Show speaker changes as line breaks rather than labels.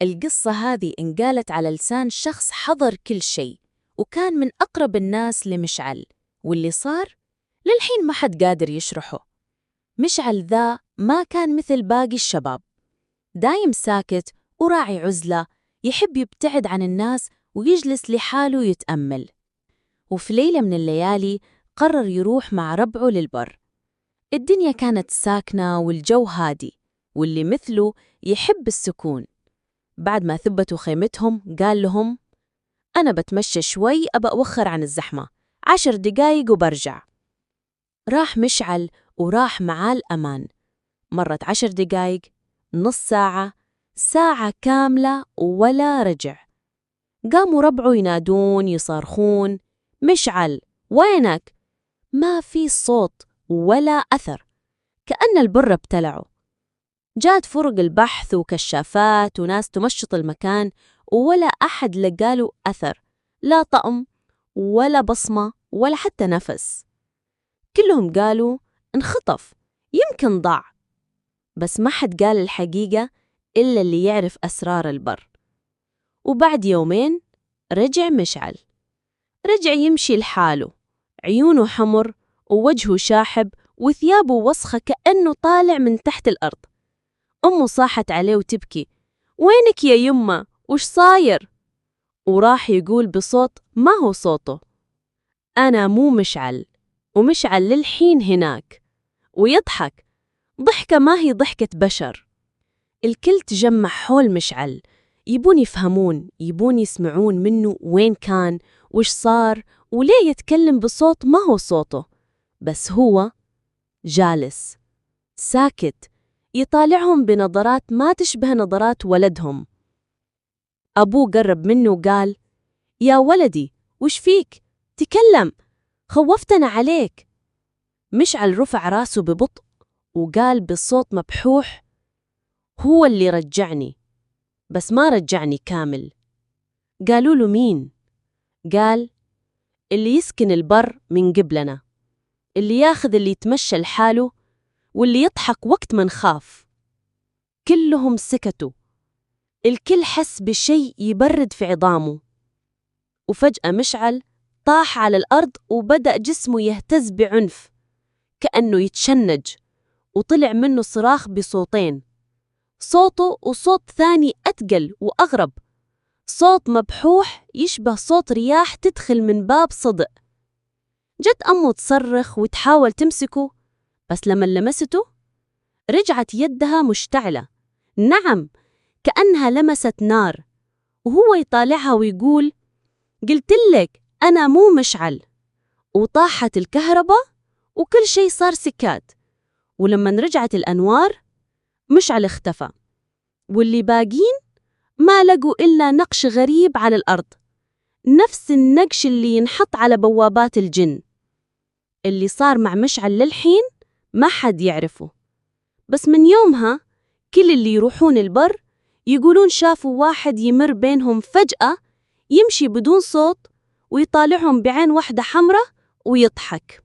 القصة هذه انقالت على لسان شخص حضر كل شيء وكان من أقرب الناس لمشعل، واللي صار للحين ما حد قادر يشرحه. مشعل ذا ما كان مثل باقي الشباب، دايم ساكت وراعي عزلة، يحب يبتعد عن الناس ويجلس لحاله يتأمل. وفي ليلة من الليالي قرر يروح مع ربعه للبر. الدنيا كانت ساكنة والجو هادي، واللي مثله يحب السكون. بعد ما ثبتوا خيمتهم قال لهم: أنا بتمشى شوي، أبقى أوخر عن الزحمة، 10 دقايق وبرجع. راح مشعل وراح معاه الأمان. مرت 10 دقايق، نص ساعة، ساعة كاملة ولا رجع. قاموا ربعوا ينادون يصارخون: مشعل وينك؟ ما في صوت ولا أثر، كأن البر ابتلعوا. جات فرق البحث وكشافات وناس تمشط المكان، ولا أحد لقاله أثر، لا طقم ولا بصمة ولا حتى نفس. كلهم قالوا انخطف، يمكن ضاع. بس ما حد قال الحقيقة إلا اللي يعرف أسرار البر. وبعد يومين رجع مشعل، رجع يمشي لحاله، عيونه حمر ووجهه شاحب وثيابه وسخة كأنه طالع من تحت الأرض. أمه صاحت عليه وتبكي: وينك يا يمه؟ وش صاير؟ وراح يقول بصوت ما هو صوته: أنا مو مشعل، ومشعل للحين هناك. ويضحك ضحكة ما هي ضحكة بشر. الكل تجمع حول مشعل، يبون يفهمون، يبون يسمعون منه وين كان، وش صار، وليه يتكلم بصوت ما هو صوته. بس هو جالس ساكت، يطالعهم بنظرات ما تشبه نظرات ولدهم. أبوه قرب منه وقال: يا ولدي، وش فيك؟ تكلم، خوفتنا عليك. مشعل رفع راسه ببطء وقال بصوت مبحوح: هو اللي رجعني، بس ما رجعني كامل. قالوا له: مين؟ قال: اللي يسكن البر من قبلنا، اللي ياخذ اللي يتمشى لحاله، واللي يضحك وقت ما نخاف. كلهم سكتوا، الكل حس بشيء يبرد في عظامه. وفجأة مشعل طاح على الأرض وبدأ جسمه يهتز بعنف، كأنه يتشنج، وطلع منه صراخ بصوتين: صوته وصوت ثاني أتقل وأغرب، صوت مبحوح يشبه صوت رياح تدخل من باب صدق. جت أمه تصرخ وتحاول تمسكه، بس لما لمسته رجعت يدها مشتعلة، نعم، كأنها لمست نار. وهو يطالعها ويقول: قلتلك أنا مو مشعل. وطاحت الكهرباء وكل شيء صار سكات. ولما رجعت الأنوار مشعل اختفى، واللي باقين ما لقوا إلا نقش غريب على الأرض، نفس النقش اللي ينحط على بوابات الجن. اللي صار مع مشعل للحين ما حد يعرفه، بس من يومها كل اللي يروحون البر يقولون شافوا واحد يمر بينهم فجأة، يمشي بدون صوت ويطالعهم بعين واحدة حمرة ويضحك.